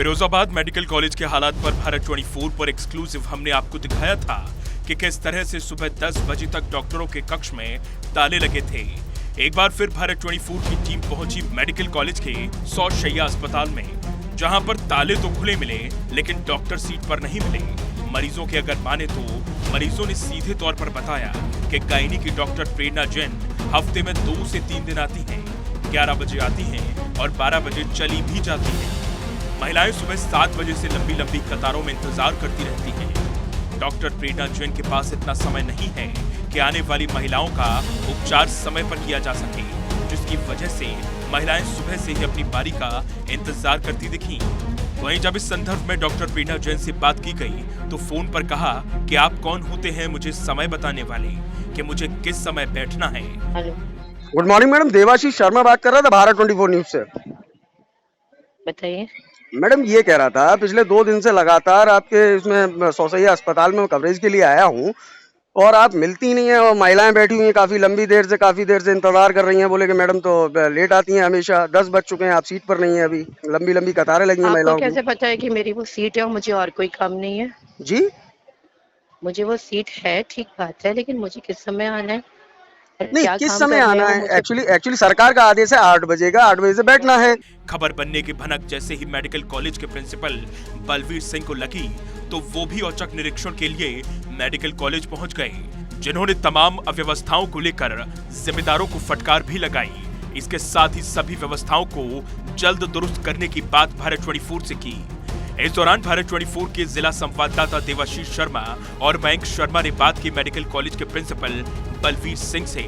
Firozabad medical college के हालात पर भारत 24 पर एक्सक्लूसिव हमने आपको दिखाया था कि किस तरह से सुबह 10 बजे तक डॉक्टरों के कक्ष में ताले लगे थे। एक बार फिर भारत 24 की टीम पहुंची मेडिकल कॉलेज के 100 शैय्या अस्पताल में, जहां पर ताले तो खुले मिले लेकिन डॉक्टर सीट पर नहीं मिले। मरीजों के अगर माने तो मरीजों ने सीधे तौर पर बताया कि गायनी की डॉक्टर प्रेरणा जैन हफ्ते में 2 से 3 दिन आती हैं, 11 बजे आती हैं और 12 बजे चली भी जाती हैं। महिलाएं सुबह 7 बजे से लंबी लंबी कतारों में इंतजार करती रहती हैं। डॉक्टर प्रेरणा जैन के पास इतना समय नहीं है कि आने वाली महिलाओं का उपचार समय पर किया जा सके, जिसकी वजह से महिलाएं सुबह से ही अपनी बारी का इंतजार करती दिखी। वहीं जब इस संदर्भ में डॉक्टर प्रेरणा जैन से बात की गई तो फोन पर कहा कि आप कौन होते हैं मुझे समय बताने वाले, कि मुझे किस समय बैठना है। Good morning madam, Devashish Sharma बात कर रहा था भारत 24 न्यूज से। बताइए मैडम, ये कह रहा था पिछले 2 दिन से लगातार आपके इसमें सौसैया अस्पताल में कवरेज के लिए आया हूँ और आप मिलती नहीं है और महिलाएं बैठी हुई हैं काफी काफी देर से इंतजार कर रही हैं। बोले कि मैडम तो लेट आती हैं हमेशा, 10 बज चुके हैं, आप सीट पर नहीं है, अभी लंबी लंबी कतारें लगी हैं महिलाओं की। आपको कैसे पता है कि मेरी वो सीट है और मुझे और कोई काम नहीं है? जी, मुझे वो सीट है, ठीक बात है, लेकिन मुझे किस समय आना है, नहीं किस समय आना है? एक्चुअली सरकार का आदेश है 8 बजे का, 8 बजे से बैठना है। खबर बनने की भनक जैसे ही मेडिकल कॉलेज के प्रिंसिपल बलवीर सिंह को लगी तो वो भी औचक निरीक्षण के लिए मेडिकल कॉलेज पहुंच गए, जिन्होंने तमाम अव्यवस्थाओं को लेकर जिम्मेदारों को फटकार भी लगाई। इसके साथ ही सभी व्यवस्थाओं को जल्द दुरुस्त करने की बात भारत 24 से की। इस दौरान भारत 24 के जिला संवाददाता देवाशीष शर्मा और मयंक शर्मा ने बात की मेडिकल कॉलेज के प्रिंसिपल बलवीर सिंह से।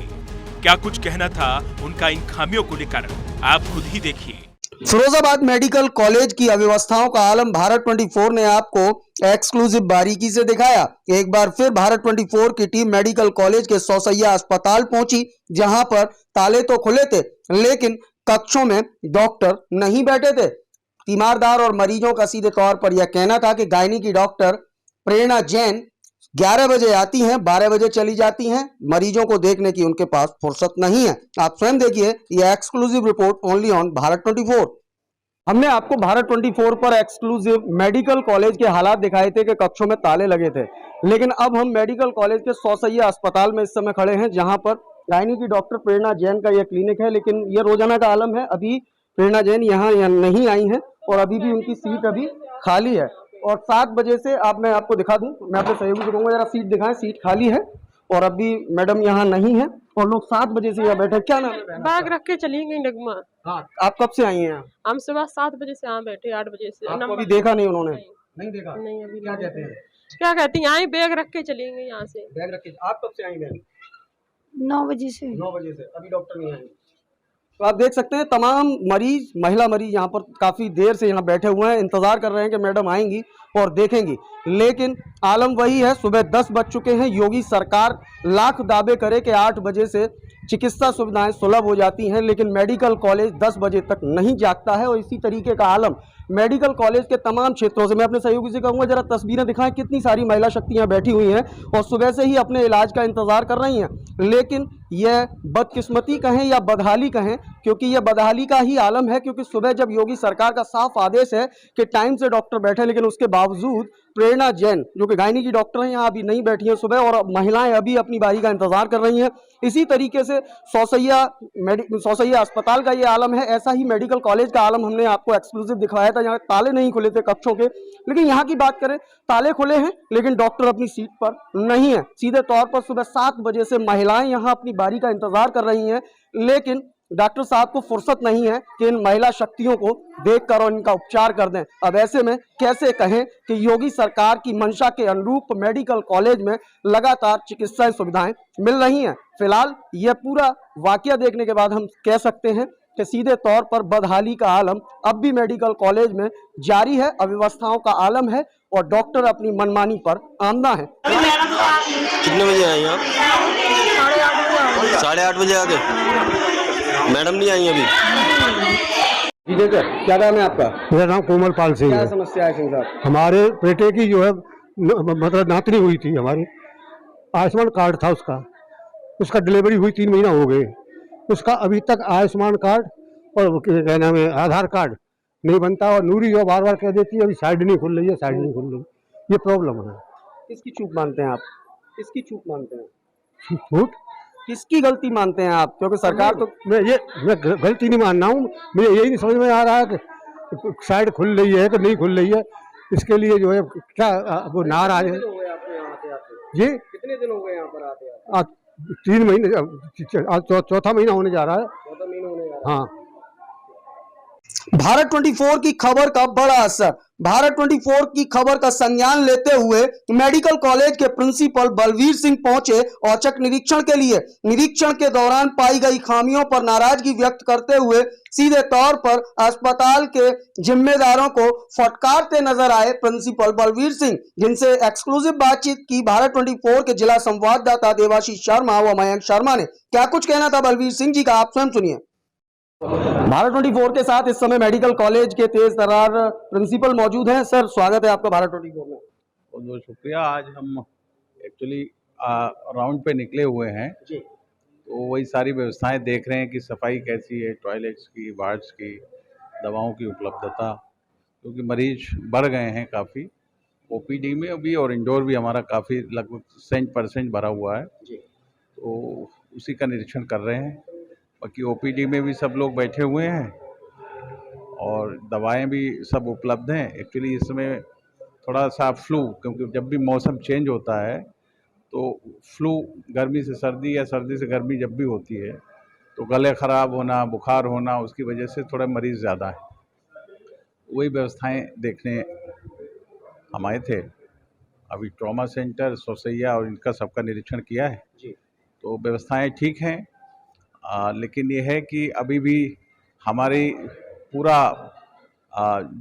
क्या कुछ कहना था उनका इन खामियों को लेकर, आप खुद ही देखिए। फिरोजाबाद मेडिकल कॉलेज की अव्यवस्थाओं का आलम भारत 24 ने आपको एक्सक्लूसिव बारीकी से दिखाया। एक बार फिर भारत 24 की टीम मेडिकल कॉलेज के सौसैया अस्पताल पहुंची, जहां पर ताले तो खुले थे लेकिन कक्षों में डॉक्टर नहीं बैठे थे। तीमारदार और मरीजों का सीधे तौर पर यह कहना था कि गायनी की डॉक्टर प्रेरणा जैन 11 बजे आती हैं, 12 बजे चली जाती हैं। मरीजों को देखने की उनके पास फुर्सत नहीं है। आप स्वयं देखिए, यह exclusive report only on Bharat 24। हमने आपको भारत 24 पर एक्सक्लूसिव मेडिकल कॉलेज के हालात दिखाए थे कि कक्षों में ताले लगे थे, लेकिन अब हम मेडिकल कॉलेज के सौसैया अस्पताल में इस समय खड़े हैं, जहां पर गायनी की डॉक्टर प्रेरणा जैन का यह क्लिनिक है। लेकिन यह रोजाना का आलम है, अभी प्रेरणा जैन यहाँ नहीं आई हैं और अभी भी उनकी सीट अभी खाली है। और 7 बजे से मैं आपको दिखा दूं, मैं अपने सहयोगी से कहूँगा जरा सीट दिखाएं, सीट खाली है और अभी मैडम यहाँ नहीं है और लोग 7 बजे से यहाँ बैठे। क्या नाम है? बैग रख के चली गई नगमा। हाँ, आप कब से आई हैं? हम सुबह 7 बजे से यहाँ बैठे, 8 बजे से। आपको अभी देखा नहीं उन्होंने? नहीं देखा? नहीं, अभी क्या कहते हैं? क्या कहती हैं? आई बैग रख के चली गई यहाँ से। बैग रख के। आप कब से आई बहन? 9 बजे से। 9 बजे से। अभी डॉक्टर नहीं आई। तो आप देख सकते हैं तमाम मरीज, महिला मरीज यहाँ पर काफी देर से यहाँ बैठे हुए हैं, इंतजार कर रहे हैं कि मैडम आएंगी और देखेंगी। लेकिन आलम वही है, सुबह 10 बज चुके हैं। योगी सरकार लाख दावे करे कि 8 बजे से चिकित्सा सुविधाएं सुलभ हो जाती हैं, लेकिन मेडिकल कॉलेज 10 बजे तक नहीं जागता है। और इसी तरीके का आलम मेडिकल कॉलेज के तमाम क्षेत्रों से, मैं अपने सहयोगी से कहूँगा जरा तस्वीरें दिखाएं, कितनी सारी महिला शक्तियाँ बैठी हुई हैं और सुबह से ही अपने इलाज का इंतजार कर रही हैं। लेकिन यह बदकिस्मती कहें या बदहाली कहें, क्योंकि यह बदहाली का ही आलम है, क्योंकि सुबह जब योगी सरकार का साफ आदेश है कि टाइम से डॉक्टर बैठे, लेकिन उसके बावजूद प्रेरणा जैन जो कि गायनी की डॉक्टर हैं यहाँ अभी नहीं बैठी हैं सुबह, और महिलाएं अभी अपनी बारी का इंतजार कर रही हैं। इसी तरीके से सौसैया अस्पताल का ये आलम है। ऐसा ही मेडिकल कॉलेज का आलम हमने आपको एक्सक्लूसिव दिखाया था, यहाँ ताले नहीं खुले थे कक्षों के। लेकिन यहाँ की बात करें, ताले खुले हैं लेकिन डॉक्टर अपनी सीट पर नहीं है। सीधे तौर पर सुबह 7 बजे से महिलाएं यहाँ अपनी बारी का इंतजार कर रही हैं, लेकिन डॉक्टर साहब को फुर्सत नहीं है कि इन महिला शक्तियों को देखकर और इनका उपचार कर दें। अब ऐसे में कैसे कहें कि योगी सरकार की मंशा के अनुरूप मेडिकल कॉलेज में लगातार चिकित्सा सुविधाएं मिल रही हैं। फिलहाल यह पूरा वाकया देखने के बाद हम कह सकते हैं कि सीधे तौर पर बदहाली का आलम अब भी मेडिकल कॉलेज में जारी है, अव्यवस्थाओं का आलम है और डॉक्टर अपनी मनमानी पर आंदा है। कितने बजे आए आप? 8:30 बजे आ गए। मैडम नहीं आई अभी। जी सर, क्या नाम है आपका? मेरा नाम कोमल पाल सिंह क्या है। समस्या है सिंह साहब? हमारे बेटे की जो है मतलब नातनी हुई थी, हमारी आयुष्मान कार्ड था उसका डिलीवरी हुई 3 महीना हो गए। उसका अभी तक आयुष्मान कार्ड और क्या नाम है आधार कार्ड नहीं बनता, और नूरी जो बार बार कह देती है अभी साइड नहीं खुल रही है, साइड नहीं खुल रही, ये प्रॉब्लम है। किसकी चूक मानते हैं आप? किसकी चूक मानते हैं? छूट किसकी गलती मानते हैं आप? क्योंकि सरकार तो मैं गलती नहीं मान रहा हूँ, मुझे यही नहीं समझ में आ रहा है कि साइड खुल रही है कि नहीं खुल रही है। इसके लिए जो है क्या वो नाराज है जी। कितने दिन हो गए यहाँ पर आते? आज 3 महीने, आज चौथा महीना होने जा रहा है। चौथा महीना होने जा रहा है। हाँ, भारत 24 की खबर का बड़ा असर। भारत 24 की खबर का संज्ञान लेते हुए मेडिकल कॉलेज के प्रिंसिपल बलवीर सिंह पहुंचे औचक निरीक्षण के लिए। निरीक्षण के दौरान पाई गई खामियों पर नाराजगी व्यक्त करते हुए सीधे तौर पर अस्पताल के जिम्मेदारों को फटकारते नजर आए प्रिंसिपल बलवीर सिंह, जिनसे एक्सक्लूसिव बातचीत की भारत 24 के जिला संवाददाता देवाशीष शर्मा व मयंक शर्मा ने। क्या कुछ कहना था बलवीर सिंह जी का, आप स्वयं सुनिए। भारत 24 के साथ इस समय मेडिकल कॉलेज के तेज तर्रार प्रिंसिपल मौजूद हैं। सर, स्वागत है आपका भारत 24 में। बहुत बहुत शुक्रिया। आज हम एक्चुअली राउंड पे निकले हुए हैं जी। तो वही सारी व्यवस्थाएं देख रहे हैं कि सफाई कैसी है, टॉयलेट्स की, वार्ड्स की, दवाओं की उपलब्धता, क्योंकि मरीज बढ़ गए हैं काफ़ी। ओपीडी में भी और इंडोर भी हमारा काफ़ी लगभग 100% भरा हुआ है, तो उसी का निरीक्षण कर रहे हैं। बाकी ओपीडी में भी सब लोग बैठे हुए हैं और दवाएं भी सब उपलब्ध हैं। एक्चुअली इस समय थोड़ा सा फ्लू, क्योंकि जब भी मौसम चेंज होता है तो फ्लू, गर्मी से सर्दी या सर्दी से गर्मी जब भी होती है तो गले ख़राब होना, बुखार होना, उसकी वजह से थोड़ा मरीज़ ज़्यादा है। वही व्यवस्थाएं देखने हम आए थे। अभी ट्रॉमा सेंटर, सोसैया और इनका सबका निरीक्षण किया है तो व्यवस्थाएं ठीक हैं। लेकिन ये है कि अभी भी हमारी पूरा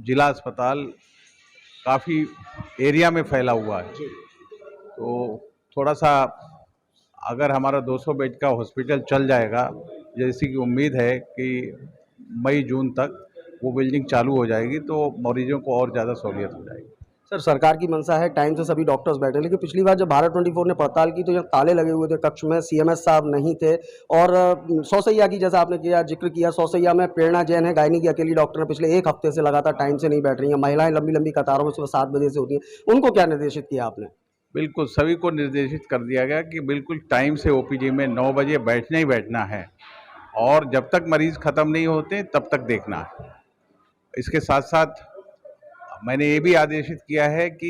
जिला अस्पताल काफ़ी एरिया में फैला हुआ है, तो थोड़ा सा अगर हमारा 200 बेड का हॉस्पिटल चल जाएगा, जैसी की उम्मीद है कि मई जून तक वो बिल्डिंग चालू हो जाएगी, तो मरीजों को और ज़्यादा सहूलियत हो जाएगी। सर, सरकार की मंशा है, टाइम से सभी डॉक्टर्स बैठे, लेकिन पिछली बार जब भारत 24 ने पड़ताल की तो यहाँ ताले लगे हुए थे कक्ष में, सीएमएस साहब नहीं थे। और सोसैया की, जैसा आपने किया जिक्र किया, सोसैया में प्रेरणा जैन है, गायनी की अकेली डॉक्टर है, पिछले 1 हफ्ते से लगातार टाइम से नहीं बैठ रही हैं। महिलाएं लंबी लंबी कतारों में सुबह 7 बजे से होती हैं, उनको क्या निर्देशित किया आपने? बिल्कुल सभी को निर्देशित कर दिया गया कि बिल्कुल टाइम से ओपीडी में 9 बजे बैठना ही बैठना है, और जब तक मरीज़ ख़त्म नहीं होते तब तक देखना है। इसके साथ साथ मैंने ये भी आदेशित किया है कि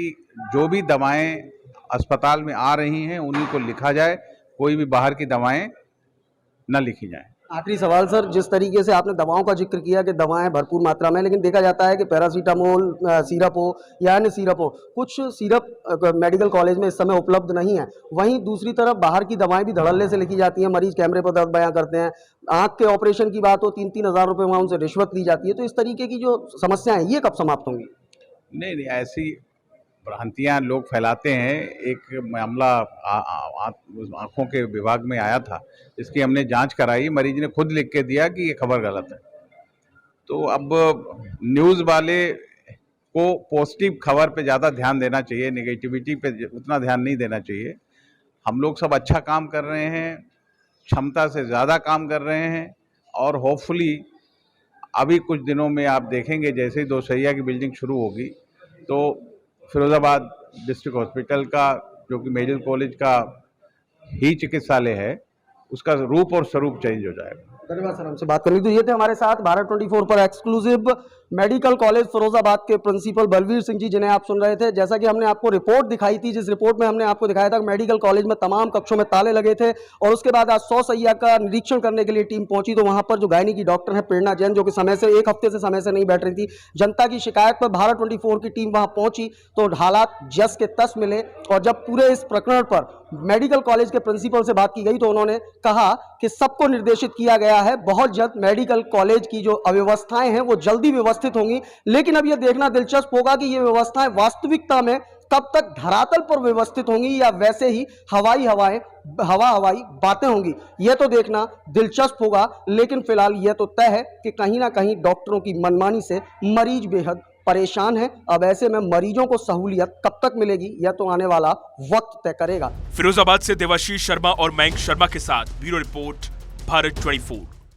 जो भी दवाएं अस्पताल में आ रही हैं उन्हीं को लिखा जाए, कोई भी बाहर की दवाएं न लिखी जाएं। आखिरी सवाल सर, जिस तरीके से आपने दवाओं का जिक्र किया कि दवाएं भरपूर मात्रा में, लेकिन देखा जाता है कि पैरासीटामोल सिरप हो या अन्य सिरप हो, कुछ सिरप मेडिकल कॉलेज में इस समय उपलब्ध नहीं है। वहीं दूसरी तरफ बाहर की दवाएं भी धड़ल्ले से लिखी जाती हैं, मरीज कैमरे पर दर्द बयां करते हैं। आँख के ऑपरेशन की बात हो, 3-3 हज़ार रुपये वहाँ उनसे रिश्वत ली जाती है। तो इस तरीके की जो समस्याएं हैं, ये कब समाप्त होंगी? नहीं, ऐसी भ्रांतियां लोग फैलाते हैं। एक मामला आँखों के विभाग में आया था, इसकी हमने जांच कराई, मरीज ने खुद लिख के दिया कि ये खबर गलत है। तो अब न्यूज़ वाले को पॉजिटिव खबर पे ज़्यादा ध्यान देना चाहिए, नेगेटिविटी पे उतना ध्यान नहीं देना चाहिए। हम लोग सब अच्छा काम कर रहे हैं, क्षमता से ज़्यादा काम कर रहे हैं, और होपफुली अभी कुछ दिनों में आप देखेंगे जैसे ही दोसैया की बिल्डिंग शुरू होगी तो फिरोज़ाबाद डिस्ट्रिक्ट हॉस्पिटल का, जो कि मेडिकल कॉलेज का ही चिकित्सालय है, उसका रूप और स्वरूप चेंज हो जाएगा। धन्यवाद सर, हमसे बात करने के लिए। ये थे हमारे साथ भारत 24 पर एक्सक्लूसिव मेडिकल कॉलेज फिरोजाबाद के प्रिंसिपल बलवीर सिंह जी, जिन्हें आप सुन रहे थे। जैसा कि हमने आपको रिपोर्ट दिखाई थी, जिस रिपोर्ट में हमने आपको दिखाया था कि मेडिकल कॉलेज में तमाम कक्षों में ताले लगे थे, और उसके बाद आज सोसैया का निरीक्षण करने के लिए टीम पहुंची तो वहां पर जो गायनी की डॉक्टर है प्रेरणा जैन, जो कि समय से 1 हफ्ते से समय से नहीं बैठ रही थी, जनता की शिकायत पर भारत 24 की टीम वहां पहुंची तो हालात जस के तस मिले। और जब पूरे इस प्रकरण पर मेडिकल कॉलेज के प्रिंसिपल से बात की गई तो उन्होंने कहा कि सबको निर्देशित किया गया है, बहुत जल्द मेडिकल कॉलेज की जो अव्यवस्थाएं हैं वो जल्दी व्यवस्थित होंगी। लेकिन अब यह देखना दिलचस्प होगा कि ये व्यवस्थाएं वास्तविकता में कब तक धरातल पर व्यवस्थित होंगी या वैसे ही हवाई बातें होंगी, यह तो देखना दिलचस्प होगा। लेकिन फिलहाल यह तो तय है कि कहीं ना कहीं डॉक्टरों की मनमानी से मरीज बेहद परेशान है। अब ऐसे में मरीजों को सहूलियत कब तक मिलेगी, यह तो आने वाला वक्त तय करेगा। फिरोजाबाद से देवाशीष शर्मा और मयंक शर्मा के साथ ब्यूरो रिपोर्ट, भारत 24।